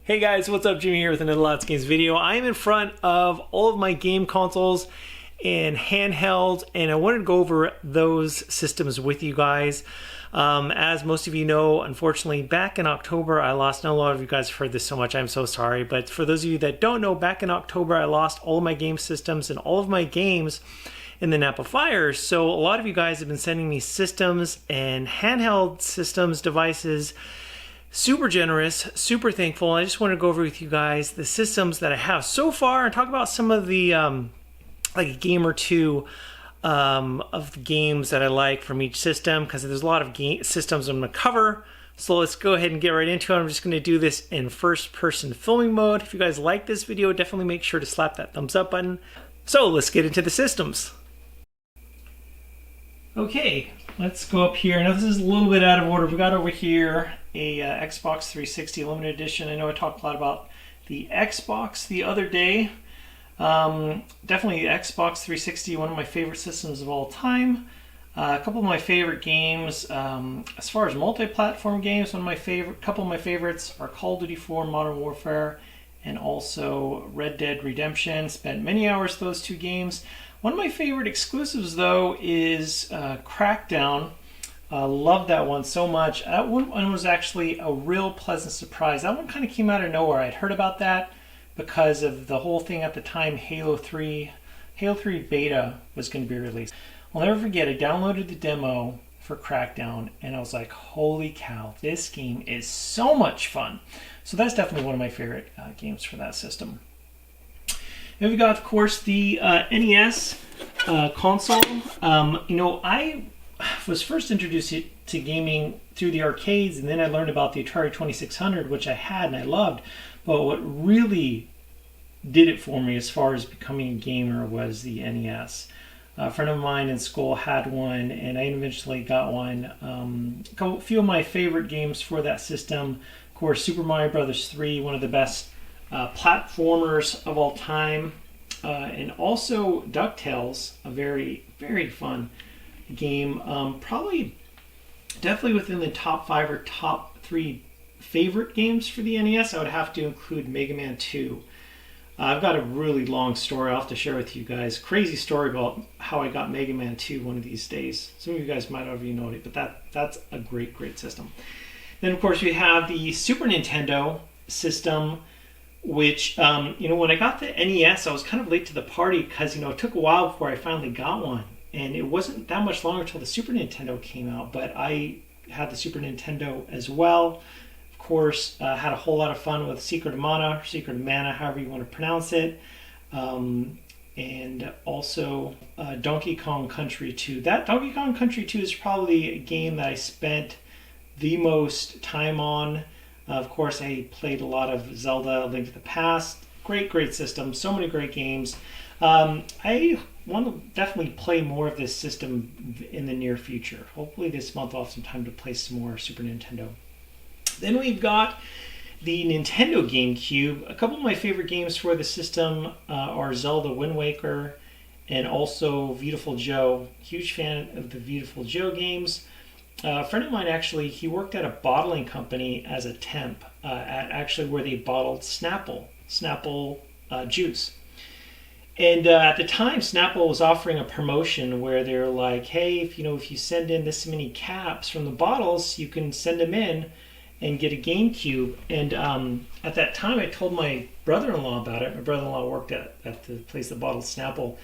Hey guys, what's up? Jimmy here with another Lots of Games video. I am in front of all of my game consoles and handhelds, and I wanted to go over those systems with you guys. As most of you know, unfortunately, back in October, I lost, not a lot of you guys have heard this so much, I'm so sorry, but for those of you that don't know, back in October, I lost all of my game systems and all of my games in the Napa fires. So a lot of you guys have been sending me systems and handheld systems, devices. Super generous, super thankful. I just want to go over with you guys the systems that I have so far and talk about some of the like a game or two of the games that I like from each system, because there's a lot of systems I'm going to cover. So let's go ahead and get right into it. I'm just going to do this in first person filming mode. If you guys like this video, definitely make sure to slap that thumbs up button. So let's get into the systems. Okay, let's go up here. Now this is a little bit out of order. We got over here a Xbox 360 limited edition. I know I talked a lot about the Xbox the other day. Definitely the Xbox 360, one of my favorite systems of all time. A couple of my favorite games, as far as multi-platform games, couple of my favorites are Call of Duty 4, Modern Warfare, and also Red Dead Redemption. Spent many hours with those two games. One of my favorite exclusives, though, is Crackdown. Loved that one so much. That one was actually a real pleasant surprise. That one kind of came out of nowhere. I'd heard about that because of the whole thing at the time. Halo 3 beta was going to be released. I'll never forget, I downloaded the demo for Crackdown, and I was like, holy cow, this game is so much fun. So that's definitely one of my favorite games for that system. Then we got, of course, the NES console. I was first introduced to gaming through the arcades, and then I learned about the Atari 2600, which I had and I loved. But what really did it for me as far as becoming a gamer was the NES. A friend of mine in school had one, and I eventually got one. A few of my favorite games for that system, of course, Super Mario Bros. 3, one of the best platformers of all time, and also DuckTales, a very, very fun game. Definitely within the top 5 or top 3 favorite games for the NES, I would have to include Mega Man 2. I've got a really long story I'll have to share with you guys. Crazy story about how I got Mega Man 2 one of these days. Some of you guys might already know it, but that's a great, great system. Then, of course, we have the Super Nintendo system, which, when I got the NES, I was kind of late to the party because, it took a while before I finally got one. And it wasn't that much longer until the Super Nintendo came out, but I had the Super Nintendo as well. Of course, had a whole lot of fun with Secret of Mana, however you want to pronounce it. And also Donkey Kong Country 2. That Donkey Kong Country 2 is probably a game that I spent the most time on. Of course, I played a lot of Zelda, A Link to the Past. Great, great system. So many great games. I want to definitely play more of this system in the near future. Hopefully this month I'll have some time to play some more Super Nintendo. Then we've got the Nintendo GameCube. A couple of my favorite games for the system are Zelda Wind Waker and also Beautiful Joe. Huge fan of the Beautiful Joe games. A friend of mine, actually, he worked at a bottling company as a temp at actually where they bottled Snapple juice. And at the time, Snapple was offering a promotion where they're like, hey, if you send in this many caps from the bottles, you can send them in and get a GameCube. And at that time, I told my brother-in-law about it. My brother-in-law worked at the place that bottled Snapple.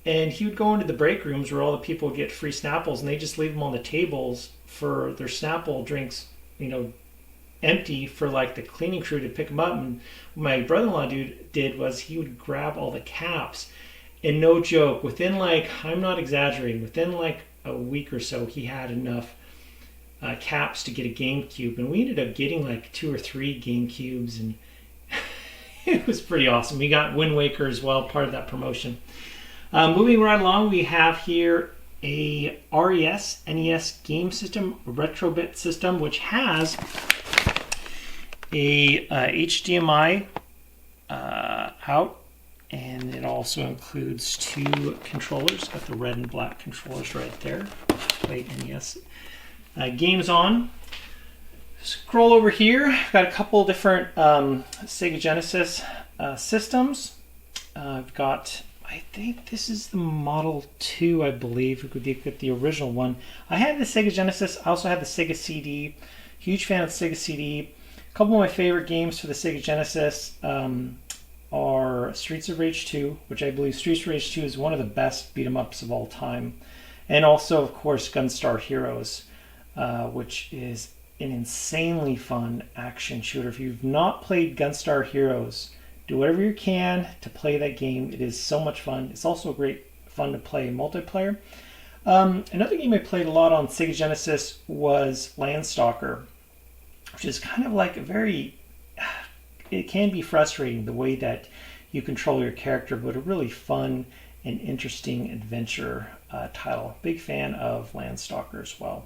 And he would go into the break rooms where all the people would get free Snapples, and they just leave them on the tables for their Snapple drinks, empty for like the cleaning crew to pick them up. And what my brother-in-law did was he would grab all the caps, and no joke, within I'm not exaggerating, within a week or so, he had enough caps to get a GameCube, and we ended up getting 2 or 3 GameCubes, and it was pretty awesome. We got Wind Waker as well, part of that promotion. Moving right along, we have here a NES game system, a Retrobit system, which has a HDMI out, and it also includes 2 controllers. Got the red and black controllers right there. Play NES games on. Scroll over here. I've got a couple different Sega Genesis systems. I've got, I think this is the Model 2, I believe. We could get the original one. I had the Sega Genesis. I also had the Sega CD. Huge fan of the Sega CD. A couple of my favorite games for the Sega Genesis are Streets of Rage 2, which I believe Streets of Rage 2 is one of the best beat-em-ups of all time. And also, of course, Gunstar Heroes, which is an insanely fun action shooter. If you've not played Gunstar Heroes, do whatever you can to play that game. It is so much fun. It's also great fun to play multiplayer. Another game I played a lot on Sega Genesis was Landstalker, which is kind of like a very... It can be frustrating the way that you control your character, but a really fun and interesting adventure title. Big fan of Landstalker as well.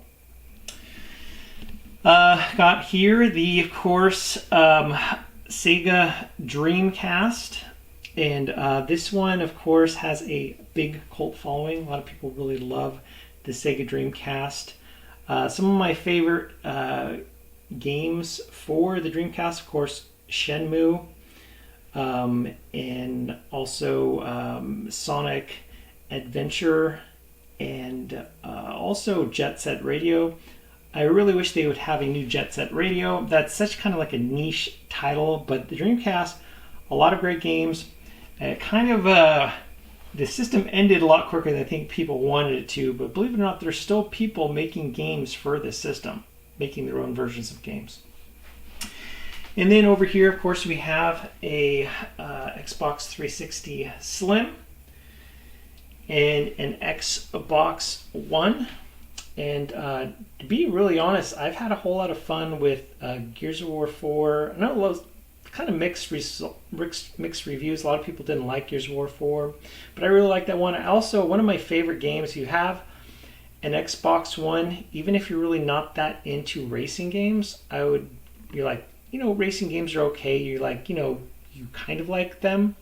Got here the, of course, Sega Dreamcast, and this one, of course, has a big cult following. A lot of people really love the Sega Dreamcast. Some of my favorite games for the Dreamcast, of course, Shenmue, and also Sonic Adventure, and also Jet Set Radio. I really wish they would have a new Jet Set Radio. That's such kind of like a niche title, but the Dreamcast, a lot of great games. The system ended a lot quicker than I think people wanted it to, but believe it or not, there's still people making games for this system, making their own versions of games. And then over here, of course, we have a Xbox 360 Slim and an Xbox One. And to be really honest, I've had a whole lot of fun with Gears of War 4. I know it was kind of mixed reviews. A lot of people didn't like Gears of War 4, but I really like that one. Also, one of my favorite games, if you have an Xbox One, even if you're really not that into racing games, you're like, racing games are okay. You're like, you kind of like them.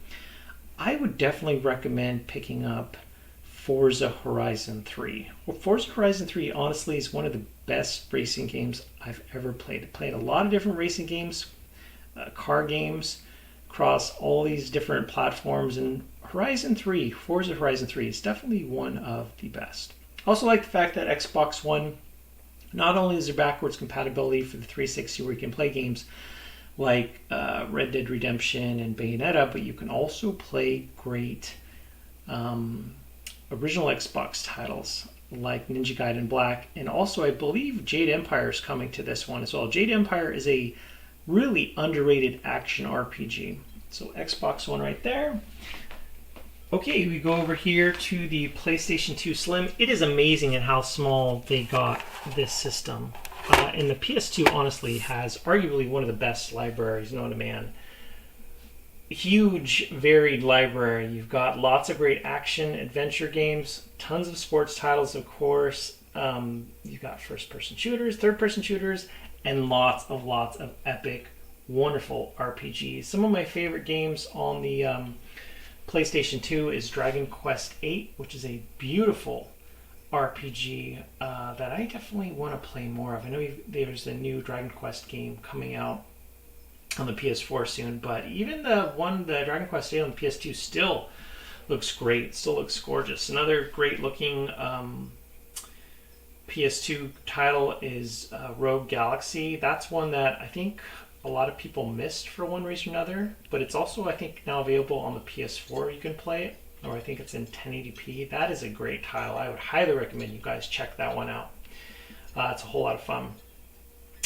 I would definitely recommend picking up Forza Horizon 3. Well, Forza Horizon 3 honestly is one of the best racing games I've ever played. I've played a lot of different racing games, car games, across all these different platforms, and Forza Horizon 3 is definitely one of the best. I also like the fact that Xbox One, not only is there backwards compatibility for the 360 where you can play games like Red Dead Redemption and Bayonetta, but you can also play great original Xbox titles like Ninja Gaiden Black, and also I believe Jade Empire is coming to this one as well. Jade Empire is a really underrated action RPG. So Xbox One right there. Okay, we go over here to the PlayStation 2 Slim. It is amazing at how small they got this system. And the PS2 honestly has arguably one of the best libraries known to man. Huge, varied library. You've got lots of great action adventure games, tons of sports titles, of course. You've got first-person shooters, third-person shooters, and lots of epic, wonderful RPGs. Some of my favorite games on the PlayStation 2 is Dragon Quest VIII, which is a beautiful RPG that I definitely want to play more of. I know there's a new Dragon Quest game coming out on the PS4 soon, but even the Dragon Quest VIII on the PS2 still looks great, still looks gorgeous. Another great looking PS2 title is Rogue Galaxy. That's one that I think a lot of people missed for one reason or another, but it's also, I think, now available on the PS4. You can play it, or I think it's in 1080p. That is a great title. I would highly recommend you guys check that one out. It's a whole lot of fun.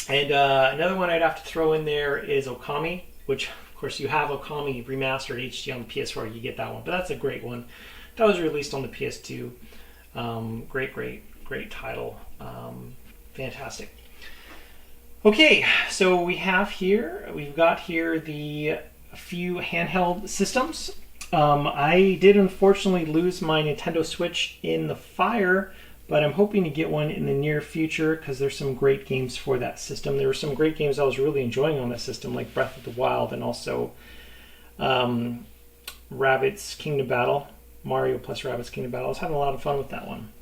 And another one I'd have to throw in there is Okami, which, of course, you have Okami Remastered HD on the PS4. You get that one, but that's a great one. That was released on the PS2. Great title. Fantastic. Okay, so we've got here the few handheld systems. I did unfortunately lose my Nintendo Switch in the fire, but I'm hoping to get one in the near future because there's some great games for that system. There were some great games I was really enjoying on that system, like Breath of the Wild and also Rabbids Kingdom Battle, Mario plus Rabbids Kingdom Battle. I was having a lot of fun with that one.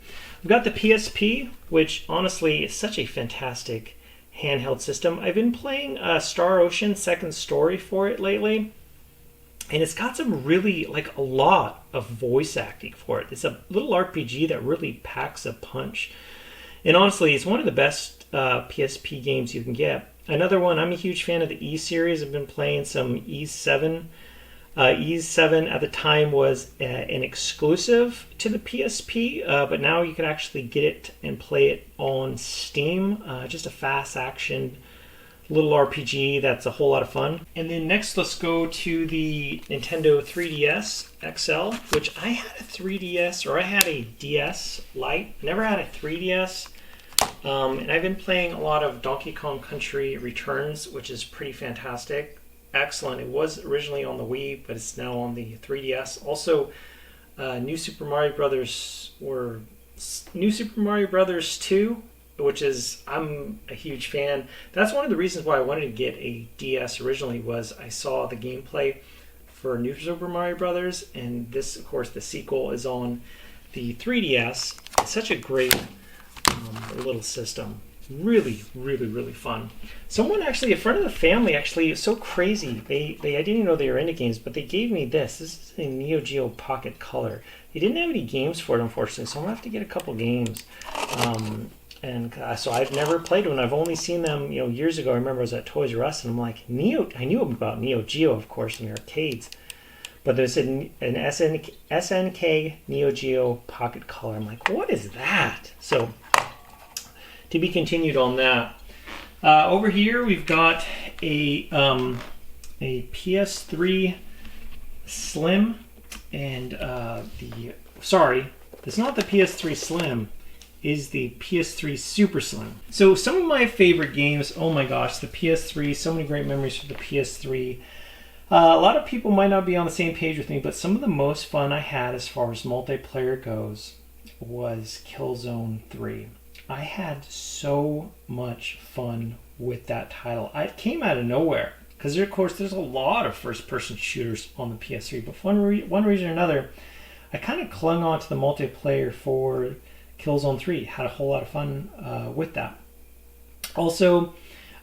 We've got the PSP, which honestly is such a fantastic handheld system. I've been playing Star Ocean Second Story for it lately, and it's got some really, like, a lot of voice acting for it. It's a little RPG that really packs a punch. And honestly, it's one of the best PSP games you can get. Another one, I'm a huge fan of the E series. I've been playing some E7. E7 at the time was an exclusive to the PSP, but now you can actually get it and play it on Steam. Just a fast action little RPG that's a whole lot of fun. And then next, let's go to the Nintendo 3DS XL, which I had a 3DS, or I had a DS Lite. Never had a 3DS. And I've been playing a lot of Donkey Kong Country Returns, which is pretty fantastic. Excellent. It was originally on the Wii, but it's now on the 3DS. Also, New Super Mario Brothers 2, which is, I'm a huge fan. That's one of the reasons why I wanted to get a DS originally, was I saw the gameplay for New Super Mario Brothers, and this, of course, the sequel is on the 3DS. It's such a great little system. Really, really, really fun. Someone actually, a friend of the family, actually, it's so crazy. I didn't even know they were into games, but they gave me this. This is a Neo Geo Pocket Color. They didn't have any games for it, unfortunately, so I'm gonna have to get a couple games. So I've never played one. I've only seen them, years ago. I remember I was at Toys R Us, and I'm like, I knew about Neo Geo, of course, in the arcades. But there's an SNK Neo Geo Pocket Color. I'm like, what is that? So, to be continued on that. Over here, we've got a PS3 Slim, and it's not the PS3 Slim, is the PS3 Super Slim. So some of my favorite games, oh my gosh, the PS3, so many great memories for the PS3. A lot of people might not be on the same page with me, but some of the most fun I had as far as multiplayer goes was Killzone 3. I had so much fun with that title. It came out of nowhere, because of course there's a lot of first-person shooters on the PS3, but for one reason or another, I kind of clung on to the multiplayer for Killzone 3. Had a whole lot of fun with that. Also,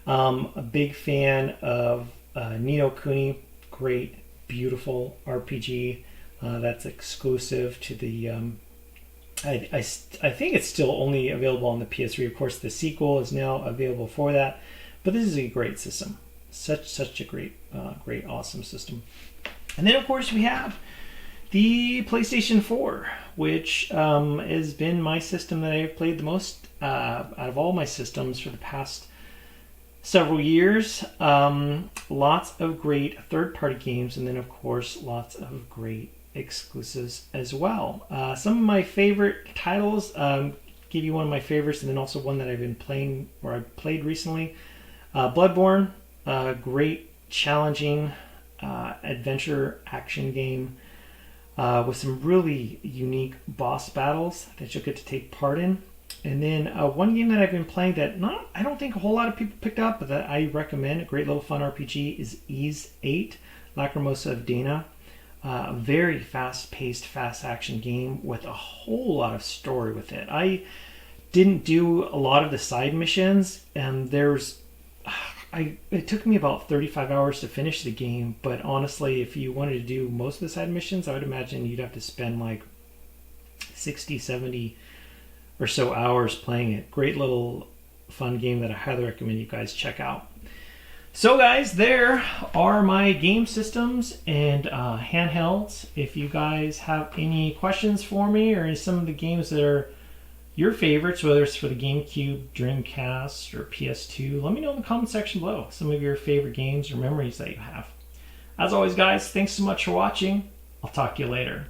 a big fan of Ni no Kuni. Great, beautiful RPG that's exclusive to the... I think it's still only available on the PS3. Of course, the sequel is now available for that. But this is a great system. Such a great, awesome system. And then, of course, we have the PlayStation 4, which has been my system that I've played the most out of all my systems for the past several years. Lots of great third-party games, and then, of course, lots of great exclusives as well. Some of my favorite titles, give you one of my favorites, and then also one that I've been playing, or I've played recently. Bloodborne, great, challenging adventure action game with some really unique boss battles that you'll get to take part in. And then one game that I've been playing that I don't think a whole lot of people picked up, but that I recommend, a great little fun RPG, is Ys 8, Lacrimosa of Dana. A very fast-paced, fast-action game with a whole lot of story with it. I didn't do a lot of the side missions, and it took me about 35 hours to finish the game, but honestly, if you wanted to do most of the side missions, I would imagine you'd have to spend like 60, 70 or so hours playing it. Great little fun game that I highly recommend you guys check out. So guys, there are my game systems and handhelds. If you guys have any questions for me, or some of the games that are your favorites, whether it's for the GameCube, Dreamcast, or PS2, let me know in the comment section below some of your favorite games or memories that you have. As always guys, thanks so much for watching. I'll talk to you later.